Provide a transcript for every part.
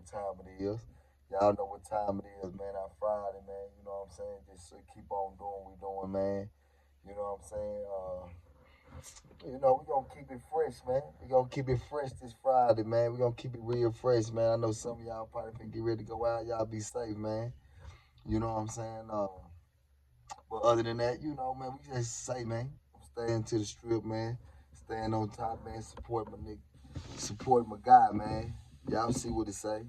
what time it is. Y'all know what time it is, man. Our Friday, man. You know what I'm saying? Just keep on doing what we doing, man. You know what I'm saying? We gonna keep it fresh, man. We gonna keep it fresh this Friday, man. We gonna keep it real fresh, man. I know some of y'all probably finna get ready to go out. Y'all be safe, man. You know what I'm saying? But other than that, man, we just say, man, staying to the strip, man. Staying on top, man. Support my nigga. Support my guy, man. Y'all see what it say?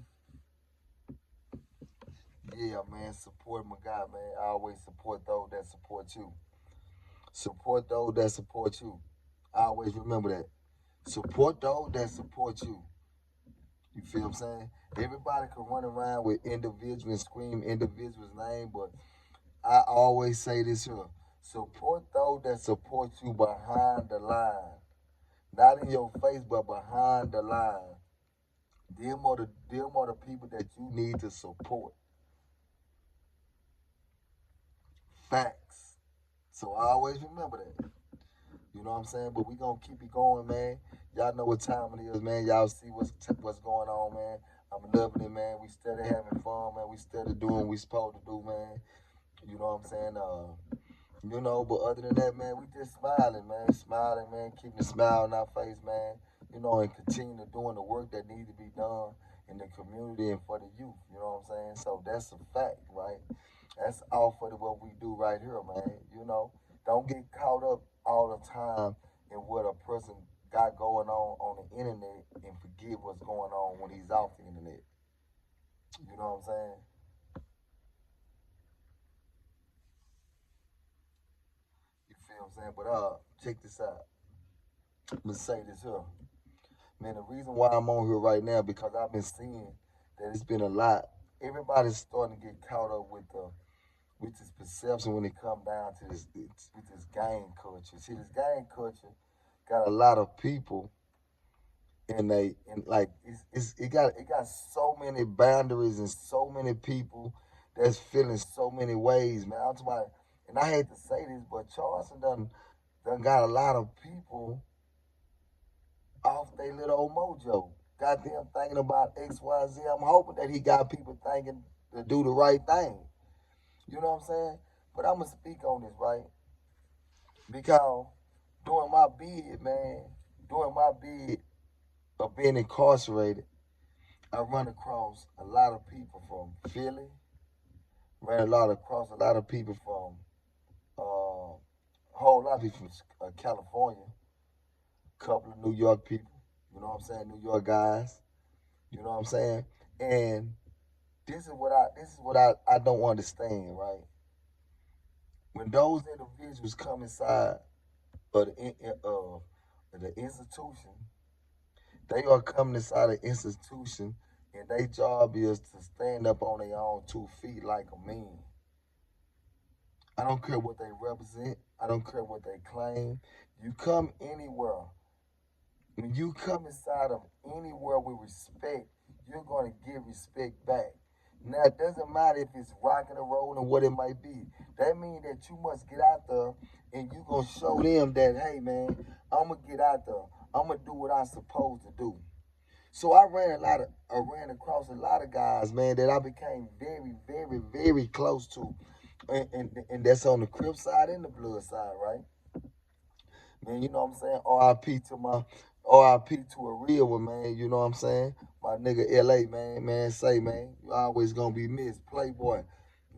Yeah, man. Support my guy, man. I always support those that support you. Support those that support you. I always remember that. Support those that support you. You feel what I'm saying? Everybody can run around with individuals and scream individuals' name, but I always say this here. Support those that support you behind the line. Not in your face, but behind the line. Them are the people that you need to support. Facts. So I always remember that. You know what I'm saying? But we gonna keep it going, man. Y'all know what time it is, man. Y'all see what's going on, man. I'm loving it, man. We steady having fun, man. We steady doing what we supposed to do, man. You know what I'm saying? But other than that, man, we just smiling, man. Smiling, man. Keeping a smile on our face, man. And continue to doing the work that needs to be done in the community and for the youth. You know what I'm saying? So that's a fact, right? That's all for what we do right here, man. Don't get caught up all the time in what a person got going on the internet and forget what's going on when he's off the internet. You know what I'm saying? You feel what I'm saying? But check this out. I'm gonna say this here. Man, the reason why I'm on here right now because I've been seeing that it's been a lot. Everybody's starting to get caught up with this perception when it come down to this gang culture. See, this gang culture got a lot of people and like it got so many boundaries and so many people that's feeling so many ways, man. I'm talking about, and I hate to say this, but Charleston done got a lot of people off their little old mojo. Goddamn thinking about X, Y, Z. I'm hoping that he got people thinking to do the right thing. You know what I'm saying? But I'm gonna speak on this, right? Because during my bid, man, during my bid of being incarcerated, I run across a lot of people from Philly, across a lot of people from a whole lot of people from California, a couple of New York people, you know what I'm saying, New York guys, you know what I'm saying? And this is what I don't understand, right? When those individuals come inside of the institution, they are coming inside the institution, and their job is to stand up on their own 2 feet like a man. I don't care what they represent. I don't care what they claim. You come anywhere. When you come inside of anywhere with respect, you're going to give respect back. Now, it doesn't matter if it's rocking and rolling, what it might be. That means that you must get out there and you're going to show them that, hey, man, I'm going to get out there. I'm going to do what I'm supposed to do. So I ran across a lot of guys, man, that I became very, very, very close to. And that's on the Crips side and the blood side, right? Man, you know what I'm saying? RIP to a real one, man. You know what I'm saying? My nigga LA, man, say, man, you always gonna be missed. Playboy.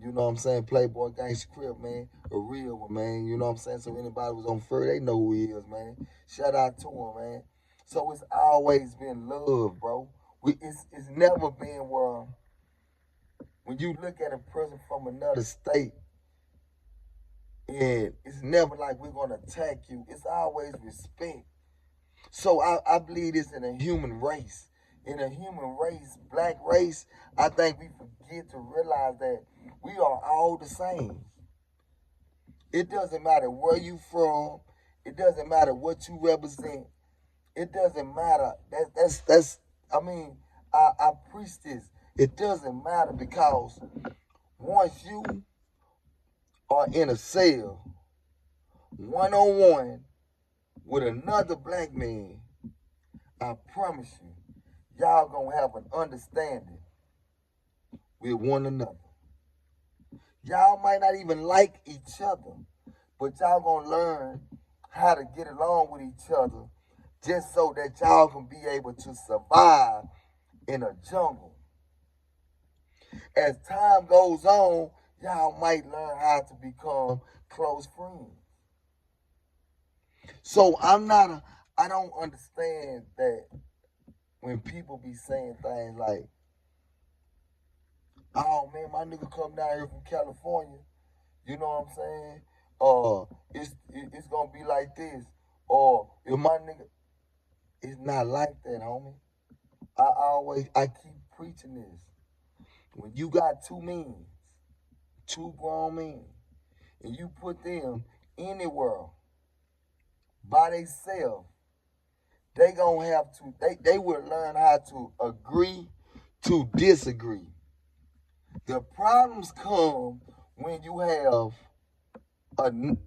You know what I'm saying? Playboy Gangsta Crip, man. A real one, man. You know what I'm saying? So anybody was on fur, they know who he is, man. Shout out to him, man. So it's always been love, bro. It's never been where when you look at a person from another state, and it's never like we're gonna attack you. It's always respect. So I believe this in a human race. In a human race, black race, I think we forget to realize that we are all the same. It doesn't matter where you from. It doesn't matter what you represent. It doesn't matter. That's I mean, I preach this. It doesn't matter because once you are in a cell, one on one with another black man, I promise you, y'all gonna have an understanding. with one another. Y'all might not even like each other, but y'all gonna learn how to get along with each other just so that y'all can be able to survive in a jungle. As time goes on, y'all might learn how to become close friends. So I don't understand that when people be saying things like, oh man, my nigga come down here from California, you know what I'm saying? It's gonna be like this. Or if my nigga, it's not like that, homie. I keep preaching this. When you got two men, two grown men, and you put them anywhere by themselves, they gonna have to, they will learn how to agree to disagree. The problems come when you have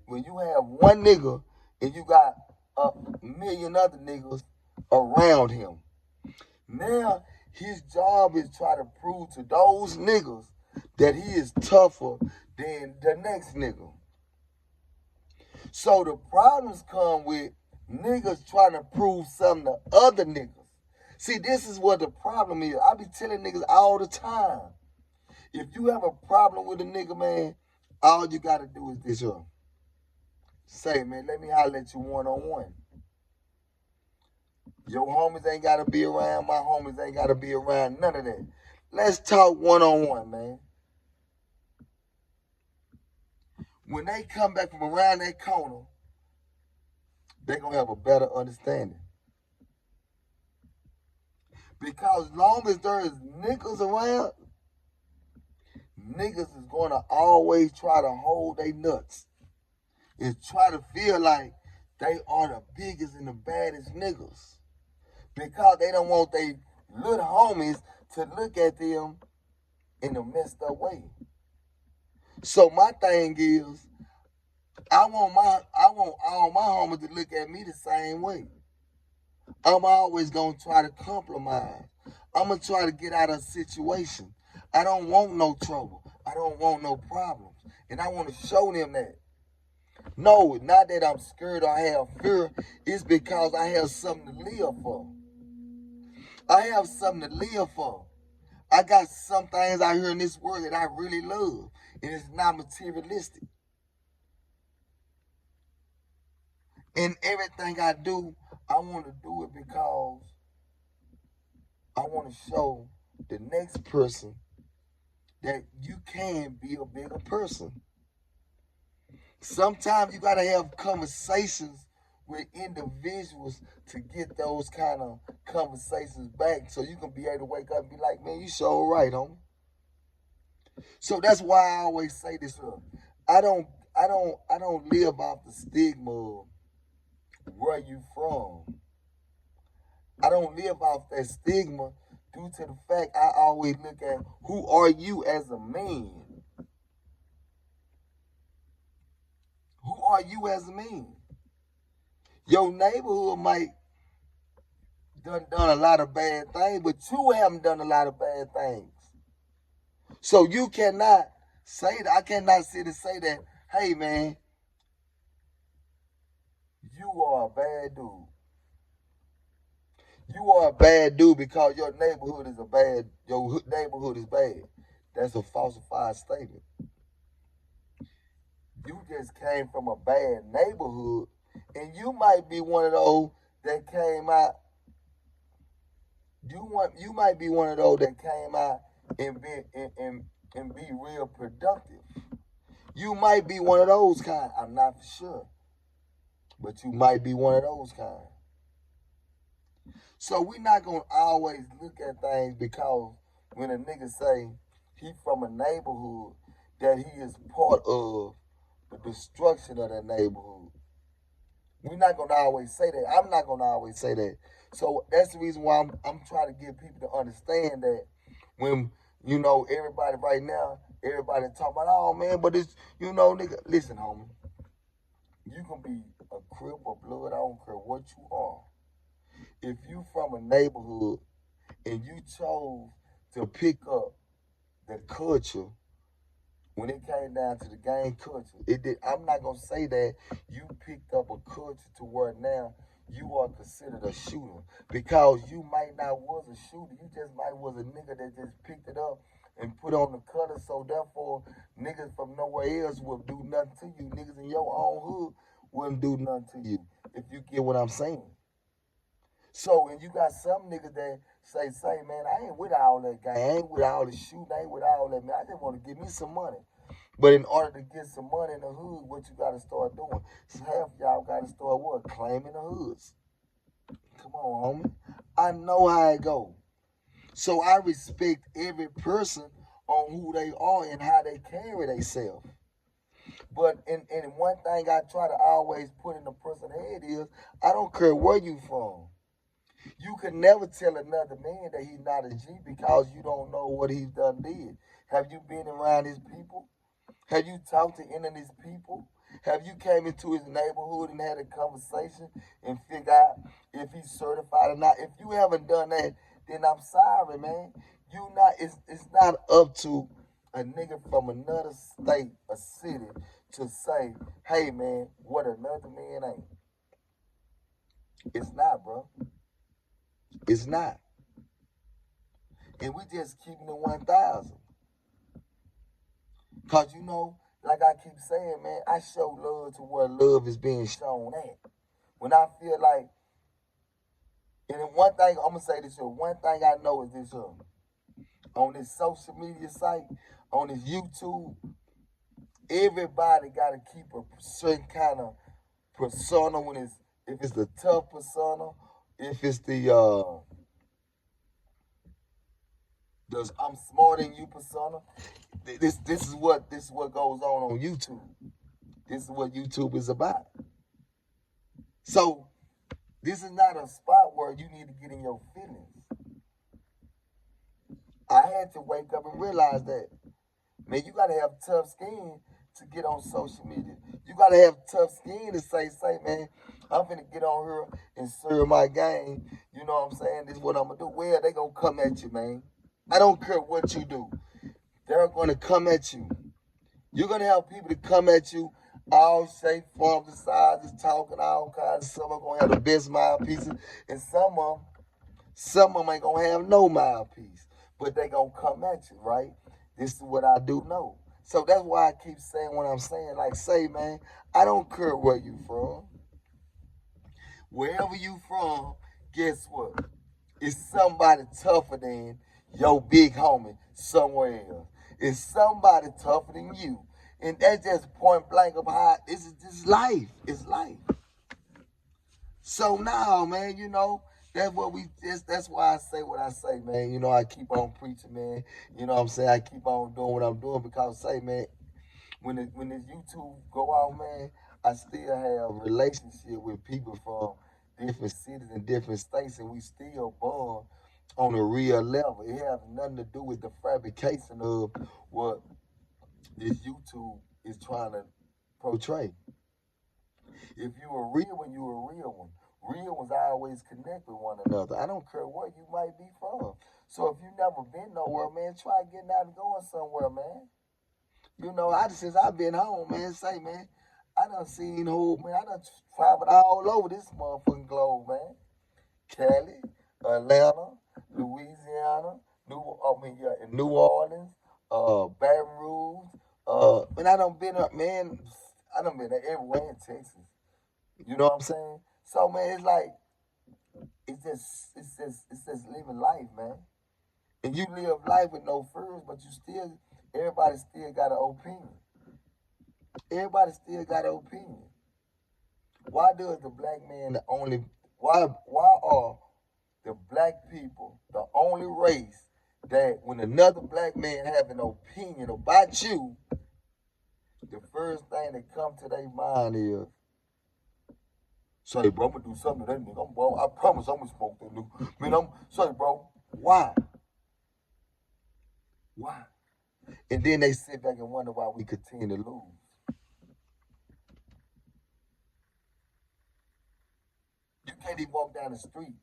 when you have one nigga and you got a million other niggas around him. Now his job is try to prove to those niggas that he is tougher than the next nigga. So the problems come with niggas trying to prove something to other niggas. See, this is what the problem is. I be telling niggas all the time. If you have a problem with a nigga, man, all you gotta do is this here. Say, man, let me holler at you one-on-one. Your homies ain't gotta be around, my homies ain't gotta be around, none of that. Let's talk one-on-one, man. When they come back from around that corner, they gonna have a better understanding. Because as long as there is niggas around, niggas is gonna always try to hold they nuts and try to feel like they are the biggest and the baddest niggas. Because they don't want they little homies to look at them in a messed up way. So my thing is, I want all my homies to look at me the same way. I'm always gonna try to compromise. I'm gonna try to get out of a situation. I don't want no trouble. I don't want no problems. And I want to show them that. No, not that I'm scared or I have fear. It's because I have something to live for. I have something to live for. I got some things out here in this world that I really love. And it's not materialistic. And everything I do, I want to do it because I want to show the next person that you can be a bigger person. Sometimes you got to have conversations with individuals to get those kind of conversations back so you can be able to wake up and be like, man, you sure right, homie. So that's why I always say this. I don't live off the stigma of where you from. I don't live off that stigma due to the fact I always look at who are you as a man? Who are you as a man? Your neighborhood might done a lot of bad things, but you haven't done a lot of bad things. So you cannot say that. I cannot sit and say that, hey man, you are a bad dude. You are a bad dude because your neighborhood is bad. That's a falsified statement. You just came from a bad neighborhood, and you might be one of those that came out. You might be one of those that came out and be real productive. You might be one of those kind. I'm not for sure, but you might be one of those kind. So we're not gonna always look at things because when a nigga say he from a neighborhood that he is part of the destruction of that neighborhood. We're not gonna always say that. I'm not gonna always say that. So that's the reason why I'm trying to get people to understand that when everybody right now, everybody talking about, oh man, but it's nigga. Listen, homie, you can be a Crip or Blood. I don't care what you are. If you from a neighborhood and you chose to pick up the culture, when it came down to the gang culture, it did. I'm not gonna say that you picked up a culture to where now you are considered a shooter because you might not was a shooter. You just might was a nigga that just picked it up and put on the color. So therefore, niggas from nowhere else will do nothing to you. Niggas in your own hood wouldn't do nothing to you. If you get what I'm saying. So, and you got some niggas that say, man, I ain't with all that gang. I ain't with all the shooting. I ain't with all that, man. I just want to give me some money. But in order to get some money in the hood, what you got to start doing? So half y'all got to start what? Claiming the hoods. Come on, homie. I know how it go. So I respect every person on who they are and how they carry themselves. But and one thing I try to always put in the person's head is, I don't care where you from. You can never tell another man that he's not a G because you don't know what he's done did. Have you been around his people? Have you talked to any of his people? Have you came into his neighborhood and had a conversation and figure out if he's certified or not? If you haven't done that, then I'm sorry, man. You not. It's not up to a nigga from another state, a city, to say, hey, man, what another man ain't. It's not, bro. It's not. And we just keeping it 1,000. Because, you know, like I keep saying, man, I show love to where love is being shown at. When I feel like, and then one thing, I'm going to say this here, one thing I know is this here. On this social media site, on this YouTube, everybody got to keep a certain kind of persona when it's, if it's the tough persona, if it's the I'm smarter than you persona. This is what goes on YouTube. This is what YouTube is about. So this is not a spot where you need to get in your feelings. I had to wake up and realize that, man, you gotta have tough skin to get on social media. You gotta have tough skin to say, man, I'm finna get on here and serve my game. You know what I'm saying? This is what I'm gonna do. Well, they gonna come at you, man. I don't care what you do. They're gonna come at you. You're gonna have people to come at you, all shapes, forms, and sizes, talking all kinds. Some are gonna have the best mouthpieces, and some of them ain't gonna have no mouthpiece. But they gonna come at you, right? This is what I do know. So that's why I keep saying what I'm saying. Like, say, man, I don't care where you from. Wherever you from, guess what? It's somebody tougher than your big homie somewhere else. It's somebody tougher than you. And that's just point blank of how this is life. It's life. So now, man, you know, that's why I say what I say, man. You know, I keep on preaching, man. You know what I'm saying? I keep on doing what I'm doing because, say, man, when this YouTube go out, man, I still have relationship with people from different cities and different states, and we still bond on a real level. It has nothing to do with the fabrication of what this YouTube is trying to portray. If you a real one, you a real one. Real ones always connect with one another. I don't care where you might be from. So if you never been nowhere, man, try getting out and going somewhere, man. You know, since I've been home, man, say, man, I done seen who, man, I done traveled all over this motherfucking globe, man. Cali, Atlanta, Louisiana, in New Orleans, Baton Rouge, and I done been up, man, I done been everywhere in Texas. You know what I'm saying? So, man, it's like, it's just living life, man. And you live life with no fears, but everybody still got an opinion. Everybody still got an opinion. Why does the black man why are the black people the only race that when another black man have an opinion about you, the first thing that come to their mind is, say, bro, I'm gonna do something to that nigga. Bro, I promise I'm gonna smoke that nigga. Man, say, bro, why? Why? And then they sit back and wonder why we continue to lose. You can't even walk down the street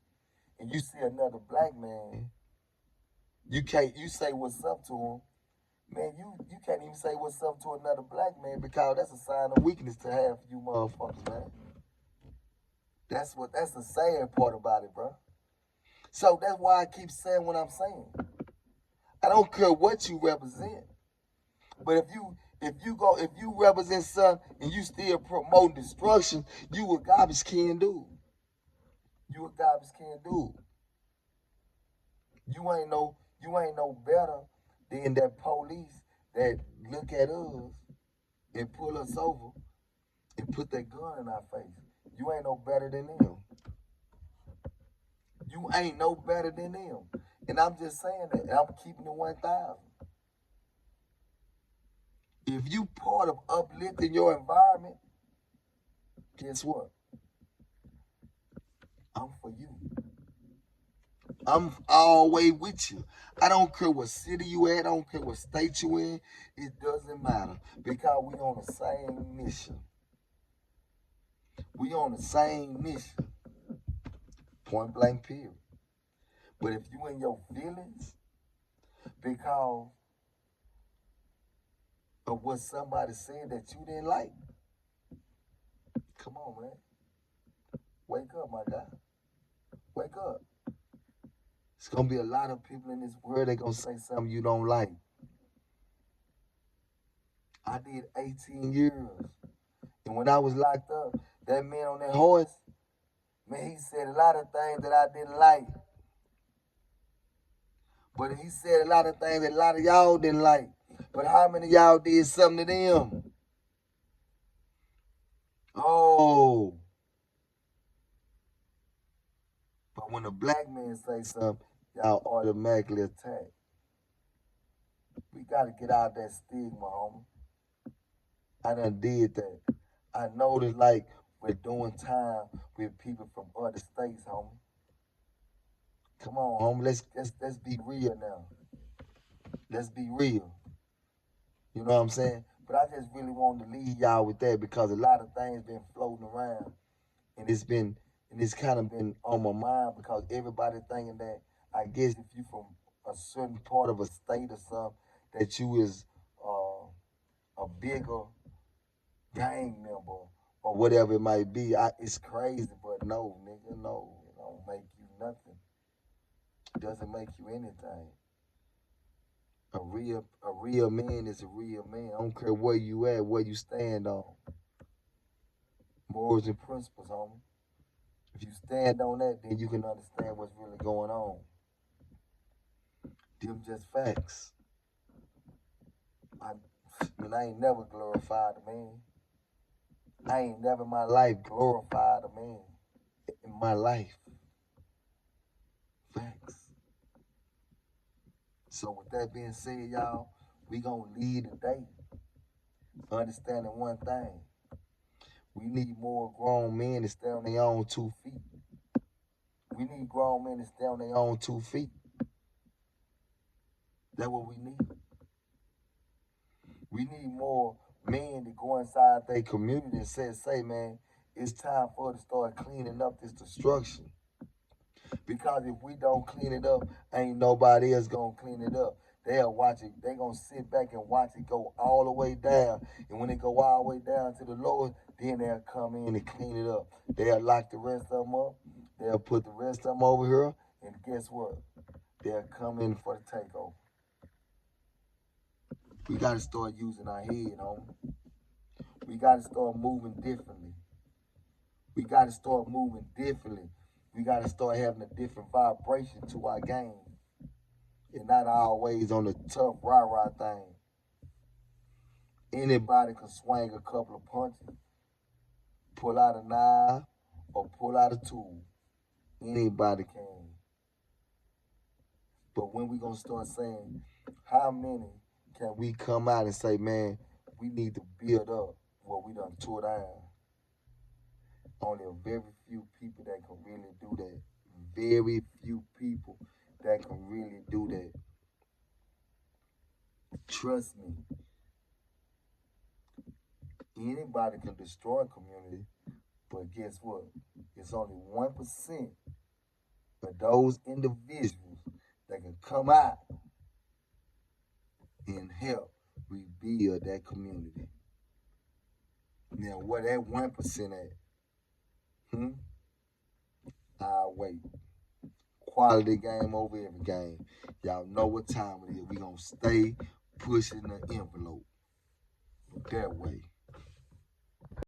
and you see another black man. You say what's up to him, Man, you can't even say what's up to another black man because that's a sign of weakness to have for you motherfuckers, man. That's the sad part about it, bro. So that's why I keep saying what I'm saying. I don't care what you represent. But if you represent something and you still promote destruction, you a garbage can dude. You a garbage can dude. You ain't no better than that police that look at us and pull us over and put that gun in our face. You ain't no better than them. You ain't no better than them. And I'm just saying that. And I'm keeping it 1,000. If you part of uplifting your environment, guess what? I'm for you. I'm always with you. I don't care what city you at. I don't care what state you in. It doesn't matter because we on the same mission. We on the same mission. Point blank period. But if you in your feelings because of what somebody said that you didn't like, come on, man. Wake up, my guy. Wake up. It's gonna be a lot of people in this world that gonna say something you don't like. I did 18 years. And when I was locked up, that man on that horse, man, he said a lot of things that I didn't like. But he said a lot of things that a lot of y'all didn't like. But how many of y'all did something to them? Oh. But when a black man say something, y'all automatically attack. We gotta get out of that stigma, homie. I done did that. I noticed like we're doing time with people from other states, homie. Come on, homie. Let's be real now. Let's be real. You know what I'm saying? But I just really wanted to leave y'all with that because a lot of things been floating around, and it's kind of been on my mind because everybody thinking that I guess if you from a certain part of a state or something that you is a bigger gang member or whatever it might be. It's crazy, but no, nigga, no, it don't make you nothing. It doesn't make you anything. A real man is a real man. I don't care where you at, where you stand on. Morals and principles, homie. If you stand on that, then you can understand what's really going on. Them just facts. I ain't never glorified a man. I ain't never in my life glorified a man. In my life. Facts. So with that being said, y'all, we gonna lead today understanding one thing. We need more grown men to stand on their own 2 feet. We need grown men to stand on their own 2 feet. That's what we need. We need more men to go inside their community and say, man, it's time for us to start cleaning up this destruction. Because if we don't clean it up, ain't nobody else gonna clean it up. They'll watch it. They gonna sit back and watch it go all the way down. And when it go all the way down to the lowest, then they'll come in and clean it up. They'll lock the rest of them up. They'll put the rest of them over here. And guess what? They'll come in for the takeover. We gotta start using our head, homie. We gotta start moving differently. We gotta start moving differently. We gotta start having a different vibration to our game. And not always on the tough rah-rah thing. Anybody can swing a couple of punches, pull out a knife, or pull out a tool. Anybody can. But when we gonna start saying, how many can we come out and say, man, we need to build up what we done tore down? Only a very few people that can really do that. Very few people that can really do that. Trust me. Anybody can destroy a community, but guess what? It's only 1% of those individuals that can come out and help rebuild that community. Now, where that 1% at? Hmm? I'll wait. Quality game over every game. Y'all know what time it is. We gonna stay pushing the envelope that way.